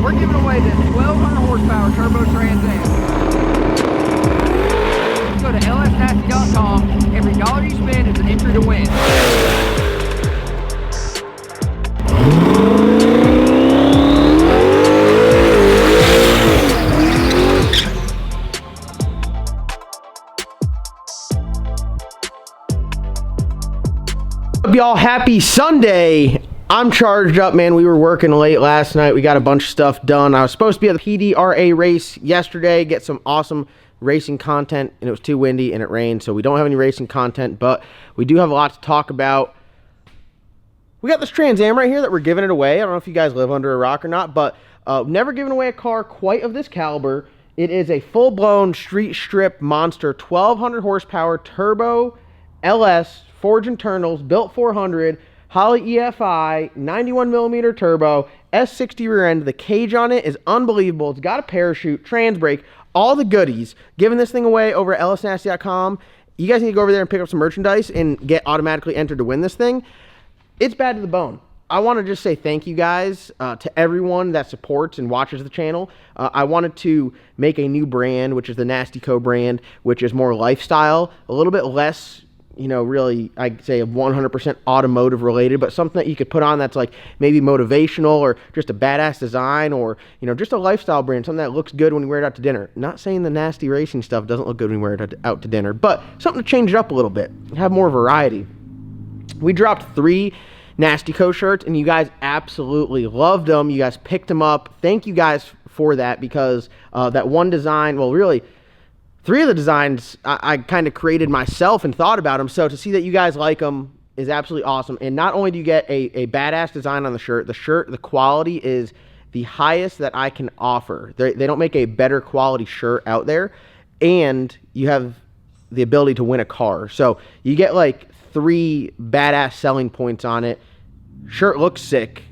we're giving away this 1200 horsepower turbo Trans Am. Go to lsnasty.com. Every dollar you spend is an entry to win. Y'all, happy Sunday. I'm charged up, man. We were working late last night. We got a bunch of stuff done. I was supposed to be at the PDRA race yesterday, get some awesome racing content, and it was too windy and it rained, so we don't have any racing content, but we do have a lot to talk about. We got this Trans Am right here that we're giving it away. I don't know if you guys live under a rock or not, but never given away a car quite of this caliber. It is a full-blown street strip monster, 1200 horsepower turbo LS forged internals, built 400, Holley EFI, 91 millimeter turbo, S60 rear end. The cage on it is unbelievable. It's got a parachute, trans brake, all the goodies. Giving this thing away over at lsnasty.com. You guys need to go over there and pick up some merchandise and get automatically entered to win this thing. It's bad to the bone. I want to just say thank you guys to everyone that supports and watches the channel. I wanted to make a new brand, which is the Nasty Co brand, which is more lifestyle, a little bit less, you know, really, I'd say 100% automotive related, but something that you could put on that's like maybe motivational or just a badass design, or, you know, just a lifestyle brand, something that looks good when you wear it out to dinner. Not saying the nasty racing stuff doesn't look good when you wear it out to dinner, but something to change it up a little bit, have more variety. We dropped 3 Nasty Co shirts, and you guys absolutely loved them. You guys picked them up. Thank you guys for that, because that one design, well, really, 3 of the designs I kind of created myself and thought about them. So to see that you guys like them is absolutely awesome. And not only do you get a badass design on the shirt, the quality is the highest that I can offer. They don't make a better quality shirt out there. And you have the ability to win a car. So you get like 3 badass selling points on it. Shirt looks sick.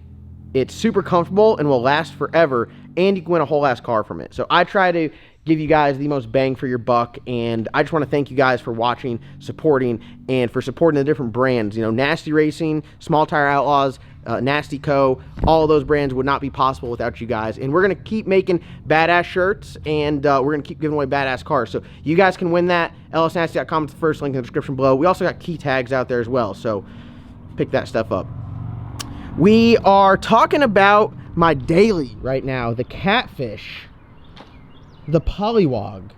It's super comfortable and will last forever. And you can win a whole ass car from it. So I try to give you guys the most bang for your buck, and I just want to thank you guys for watching, supporting, and for supporting the different brands. You know, Nasty Racing, Small Tire Outlaws, Nasty Co, all of those brands would not be possible without you guys. And we're going to keep making badass shirts, and we're going to keep giving away badass cars. So you guys can win that. lsnasty.com is the first link in the description below. We also got key tags out there as well, so pick that stuff up. We are talking about my daily right now, the Catfish, the Polywog,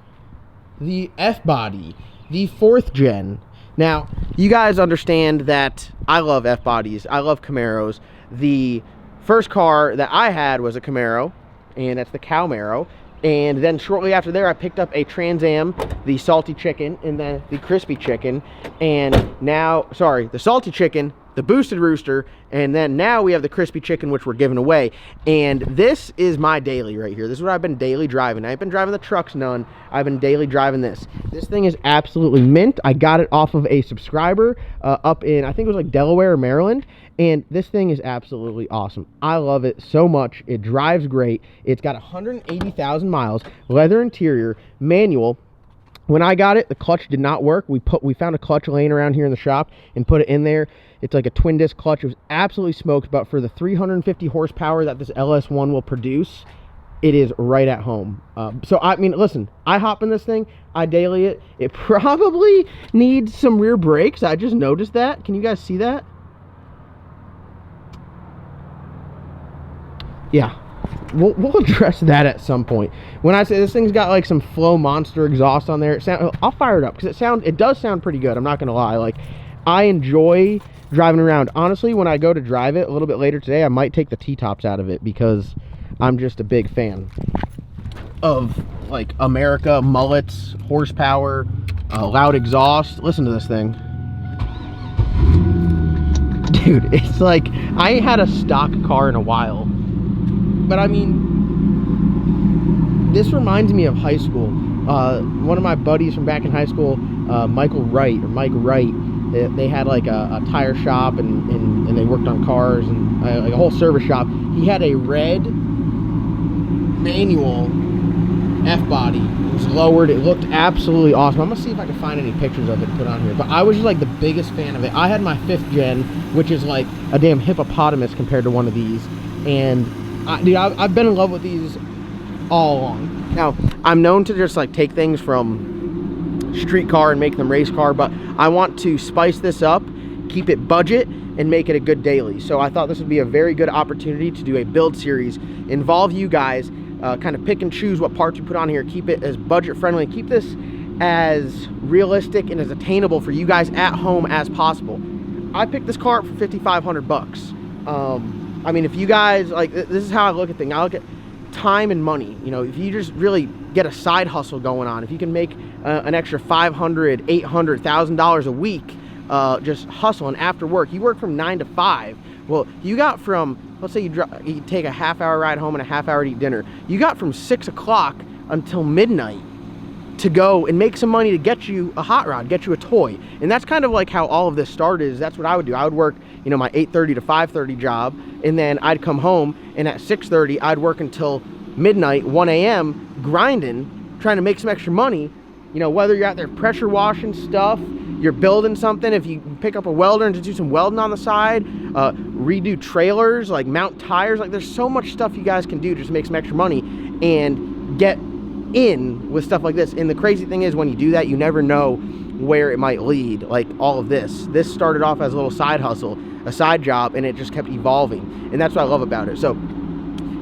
the F-Body, the 4th gen. Now, you guys understand that I love F-Bodies. I love Camaros. The first car that I had was a Camaro, and that's the Camaro. And then shortly after there, I picked up a Trans Am, the Salty Chicken, and then the Crispy Chicken. And now, sorry, the Salty Chicken, the Boosted Rooster, and then now we have the Crispy Chicken, which we're giving away. And this is my daily right here. This is what I've been daily driving. I've been driving the trucks none. I've been daily driving this. This thing is absolutely mint. I got it off of a subscriber up in, I think it was like Delaware or Maryland. And this thing is absolutely awesome. I love it so much. It drives great. It's got 180,000 miles, leather interior, manual. When I got it, the clutch did not work. We found a clutch laying around here in the shop and put it in there. It's like a twin disc clutch. It was absolutely smoked, but for the 350 horsepower that this LS1 will produce, it is right at home. So I mean, listen, I hop in this thing, I daily it. It probably needs some rear brakes. I just noticed that. Can you guys see that? Yeah. We'll address that at some point. When I say this thing's got like some Flow Monster exhaust on there, I'll fire it up because it does sound pretty good. I'm not gonna lie. Like, I enjoy driving around. Honestly, when I go to drive it a little bit later today, I might take the T-tops out of it because I'm just a big fan of like America, mullets, horsepower, loud exhaust. Listen to this thing, dude. It's like I ain't had a stock car in a while. But I mean, this reminds me of high school. One of my buddies from back in high school, Mike Wright, they had like a tire shop and they worked on cars and like a whole service shop. He had a red manual F-body. It was lowered. It looked absolutely awesome. I'm gonna see if I can find any pictures of it to put on here. But I was just like the biggest fan of it. I had my 5th gen, which is like a damn hippopotamus compared to one of these. And Dude, I've been in love with these all along. Now, I'm known to just like take things from street car and make them race car, but I want to spice this up, keep it budget, and make it a good daily. So I thought this would be a very good opportunity to do a build series, involve you guys, kind of pick and choose what parts you put on here, keep it as budget friendly, keep this as realistic and as attainable for you guys at home as possible. I picked this car up for 5,500 bucks. I mean, if you guys, like, this is how I look at things. I look at time and money. You know, if you just really get a side hustle going on, if you can make an extra $500, $800, $1,000 a week, just hustling after work. You work from 9 to 5. Well, you got from, let's say you take a half-hour ride home and a half-hour to eat dinner. You got from 6 o'clock until midnight to go and make some money to get you a hot rod, get you a toy. And that's kind of like how all of this started. Is that's what I would do. I would work, you know, my 8:30 to 5:30 job, and then I'd come home, and at 6:30 I'd work until midnight, 1 a.m. grinding, trying to make some extra money. You know, whether you're out there pressure washing stuff, you're building something, if you pick up a welder and just do some welding on the side, redo trailers, like mount tires, like there's so much stuff you guys can do just to make some extra money and get in with stuff like this. And the crazy thing is, when you do that, you never know where it might lead. Like all of this started off as a little side hustle, a side job, and it just kept evolving. And that's what I love about it. So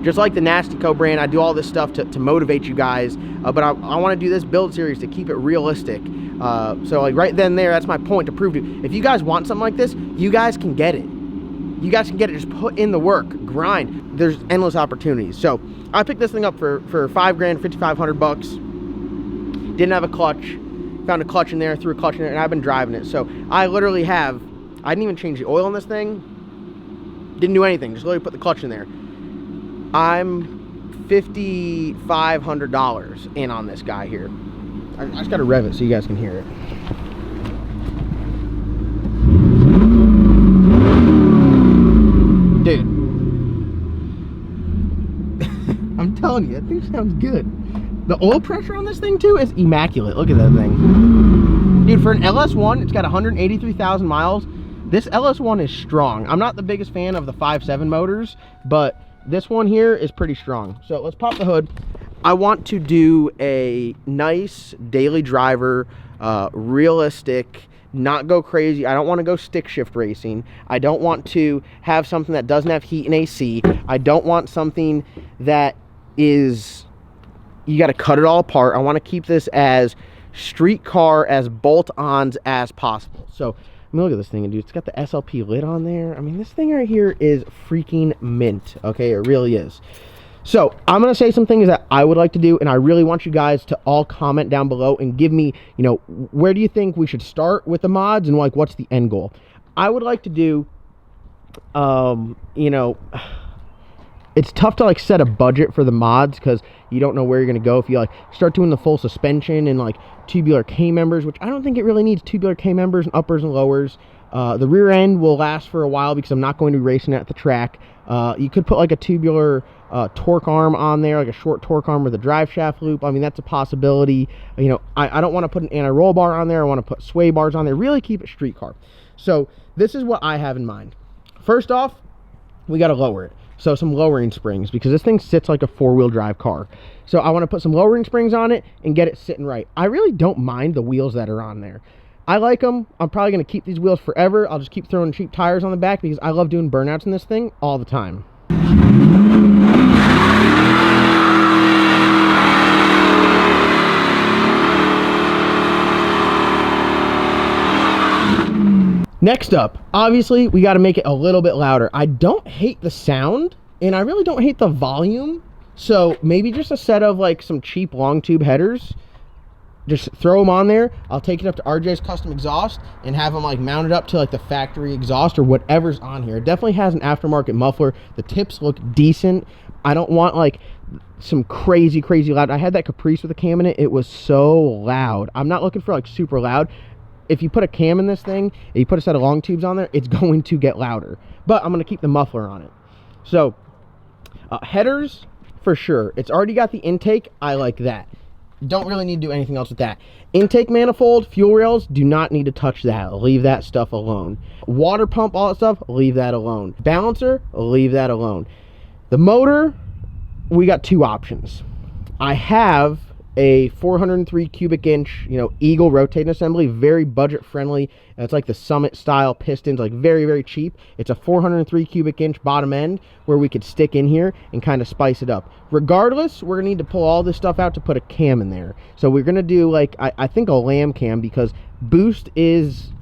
just like the Nasty Co brand, I do all this stuff to motivate you guys, but I want to do this build series to keep it realistic. So like right then there, that's my point, to prove to you, if you guys want something like this, you guys can get it. You guys can get it. Just put in the work, grind. There's endless opportunities. So I picked this thing up for $5 grand, 5,500 bucks. Didn't have a clutch. Found a clutch in there, threw a clutch in there, and I've been driving it. So I literally have, I didn't even change the oil on this thing. Didn't do anything, just literally put the clutch in there. I'm $5,500 in on this guy here. I just gotta rev it so you guys can hear it. Dude. I'm telling you, that thing sounds good. The oil pressure on this thing too is immaculate. Look at that thing. Dude, for an LS1, it's got 183,000 miles. This LS1 is strong. I'm not the biggest fan of the 5.7 motors, but this one here is pretty strong. So let's pop the hood. I want to do a nice daily driver, realistic, not go crazy. I don't want to go stick shift racing. I don't want to have something that doesn't have heat and AC. I don't want something that is, you got to cut it all apart. I want to keep this as street car, as bolt-ons as possible. So I mean, look at this thing, dude. It's got the SLP lid on there. I mean, this thing right here is freaking mint. Okay, it really is. So I'm going to say some things that I would like to do, and I really want you guys to all comment down below and give me, you know, where do you think we should start with the mods, and like what's the end goal? I would like to do, you know, it's tough to like set a budget for the mods because you don't know where you're going to go. If you like start doing the full suspension and like tubular K members, which I don't think it really needs tubular K members and uppers and lowers. The rear end will last for a while because I'm not going to be racing it at the track. You could put like a tubular torque arm on there, like a short torque arm with a drive shaft loop. I mean, that's a possibility. You know, I don't want to put an anti-roll bar on there. I want to put sway bars on there. Really keep it street car. So this is what I have in mind. First off, we got to lower it. So some lowering springs, because this thing sits like a four-wheel drive car. So I want to put some lowering springs on it and get it sitting right. I really don't mind the wheels that are on there. I like them. I'm probably going to keep these wheels forever. I'll just keep throwing cheap tires on the back because I love doing burnouts in this thing all the time. Next up, obviously, we got to make it a little bit louder. I don't hate the sound, and I really don't hate the volume. So maybe just a set of like some cheap long tube headers. Just throw them on there. I'll take it up to RJ's Custom Exhaust and have them like mounted up to like the factory exhaust or whatever's on here. It definitely has an aftermarket muffler. The tips look decent. I don't want like some crazy loud. I had that Caprice with a cam in it. It was so loud. I'm not looking for like super loud. If you put a cam in this thing and you put a set of long tubes on there, it's going to get louder. But I'm going to keep the muffler on it. So headers for sure. It's already got the intake. I like that. Don't really need to do anything else with that. Intake manifold, fuel rails, do not need to touch that. Leave that stuff alone. Water pump, all that stuff, leave that alone. Balancer, leave that alone. The motor, we got two options. I have a 403 cubic inch, Eagle rotating assembly, very budget friendly. It's like the Summit style pistons, like very, very cheap. It's a 403 cubic inch bottom end where we could stick in here and kind of spice it up. Regardless, we're gonna need to pull all this stuff out to put a cam in there. So we're gonna do like, I think a lamb cam, because boost is,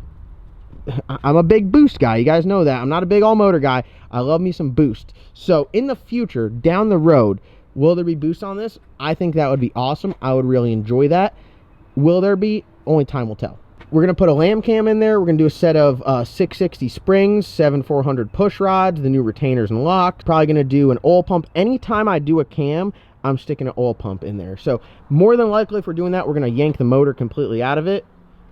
I'm a big boost guy. You guys know that. I'm not a big all motor guy. I love me some boost. So in the future, down the road, will there be boost on this? I think that would be awesome. I would really enjoy that. Will there be? Only time will tell. We're going to put a lamb cam in there. We're going to do a set of 660 springs, 7400 push rods, the new retainers and lock. Probably going to do an oil pump. Anytime I do a cam, I'm sticking an oil pump in there. So more than likely, if we're doing that, we're going to yank the motor completely out of it,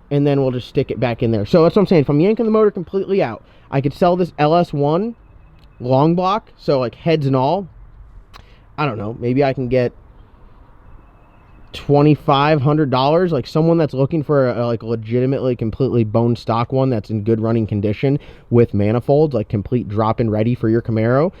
and then we'll just stick it back in there. So that's what I'm saying. If I'm yanking the motor completely out, I could sell this LS1 long block, so like heads and all. I don't know, maybe I can get $2,500, like someone that's looking for a like legitimately completely bone stock one that's in good running condition with manifolds, like complete drop-in ready for your Camaro.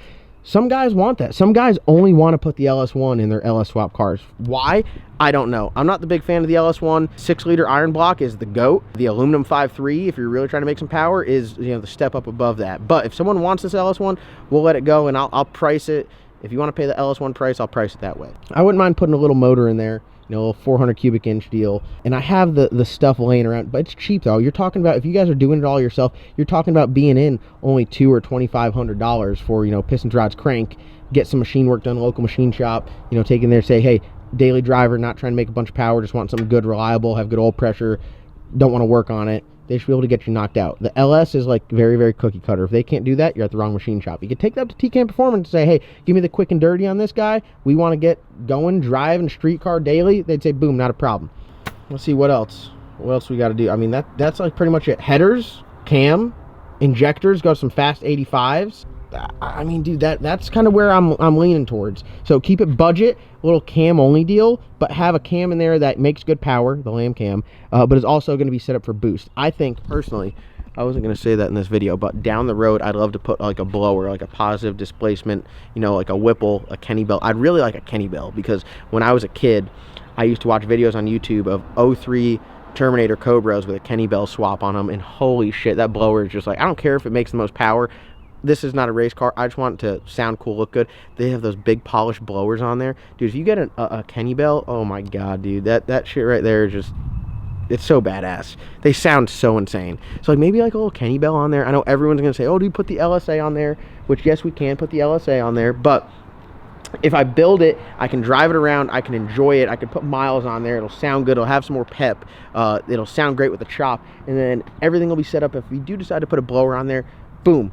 Some guys want that. Some guys only want to put the LS1 in their LS swap cars. Why? I don't know. I'm not the big fan of the LS1. 6-liter iron block is the GOAT. The aluminum 5.3, if you're really trying to make some power, is the step up above that. But if someone wants this LS1, we'll let it go, and I'll price it. If you want to pay the LS1 price, I'll price it that way. I wouldn't mind putting a little motor in there, a little 400 cubic inch deal. And I have the stuff laying around, but it's cheap though. You're talking about, if you guys are doing it all yourself, you're talking about being in only $200 or $2,500 for, pistons, rods, crank, get some machine work done, local machine shop, take in there, say, hey, daily driver, not trying to make a bunch of power, just want something good, reliable, have good oil pressure, don't want to work on it. They should be able to get you knocked out. The LS is like very, very cookie cutter. If they can't do that, you're at the wrong machine shop. You could take that to TCAM Performance and say, hey, give me the quick and dirty on this guy. We want to get going, driving, street car daily. They'd say, boom, not a problem. Let's see what else. What else we got to do? I mean, that's like pretty much it. Headers, cam, injectors, go some fast 85s. I mean, dude, that's kind of where I'm leaning towards. So keep it budget, little cam only deal, but have a cam in there that makes good power, the lamb cam, but is also going to be set up for boost. I think personally, I wasn't going to say that in this video, but down the road, I'd love to put like a blower, like a positive displacement, like a Whipple, a Kenny Bell. I'd really like a Kenny Bell, because when I was a kid, I used to watch videos on YouTube of 03 Terminator Cobras with a Kenny Bell swap on them, and holy shit, that blower is just like, I don't care if it makes the most power. This is not a race car. I just want it to sound cool, look good. They have those big polished blowers on there. Dude, if you get a Kenny Bell, oh my god, dude. That shit right there is just, it's so badass. They sound so insane. So like maybe like a little Kenny Bell on there. I know everyone's going to say, oh, dude, put the LSA on there. Which, yes, we can put the LSA on there. But if I build it, I can drive it around. I can enjoy it. I can put miles on there. It'll sound good. It'll have some more pep. It'll sound great with the chop. And then everything will be set up. If we do decide to put a blower on there, boom.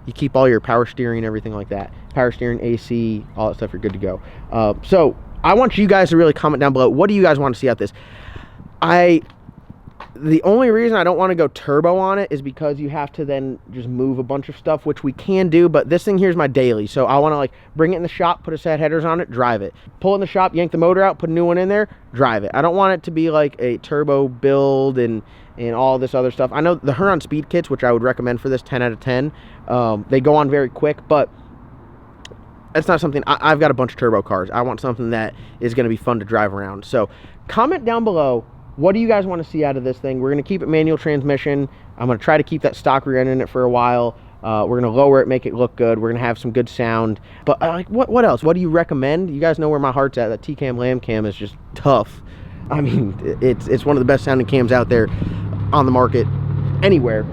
You keep all your power steering and everything like that. Power steering, AC, all that stuff, you're good to go. So I want you guys to really comment down below. What do you guys want to see out this? The only reason I don't want to go turbo on it is because you have to then just move a bunch of stuff, which we can do, but this thing here is my daily. So I want to like bring it in the shop, put a set of headers on it, drive it. Pull it in the shop, yank the motor out, put a new one in there, drive it. I don't want it to be like a turbo build and all this other stuff. I know the Huron speed kits, which I would recommend for this, 10 out of 10. They go on very quick, but that's not something. I've got a bunch of turbo cars. I want something that is going to be fun to drive around. So comment down below, what do you guys want to see out of this thing? We're going to keep it manual transmission. I'm going to try to keep that stock rear end in it for a while. We're going to lower it, make it look good. We're going to have some good sound. But like, what else? What do you recommend? You guys know where my heart's at. That T-Cam Lamb Cam is just tough. I mean, it's one of the best sounding cams out there on the market anywhere.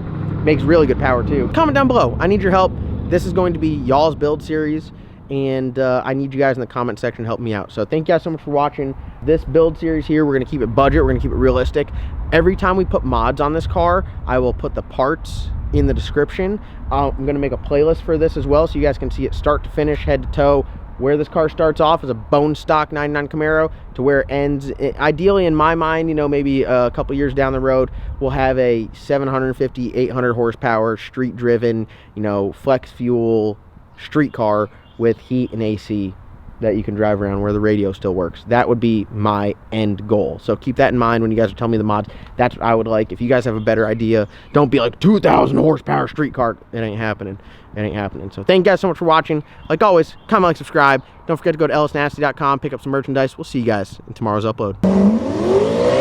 Makes really good power too. Comment down below. I need your help. This is going to be y'all's build series, and I need you guys in the comment section to help me out. So thank you guys so much for watching this build series here. We're going to keep it budget. We're going to keep it realistic. Every time we put mods on this car, I will put the parts in the description. I'm going to make a playlist for this as well, so you guys can see it start to finish, head to toe. Where this car starts off as a bone stock 99 Camaro to where it ends. Ideally, in my mind, maybe a couple years down the road, we'll have a 750, 800 horsepower, street driven, flex fuel street car with heat and AC that you can drive around where the radio still works. That would be my end goal. So keep that in mind when you guys are telling me the mods. That's what I would like. If you guys have a better idea, don't be like 2,000 horsepower street car. It ain't happening. It ain't happening. So thank you guys so much for watching. Like always, comment, like, subscribe. Don't forget to go to ellisnasty.com, pick up some merchandise. We'll see you guys in tomorrow's upload.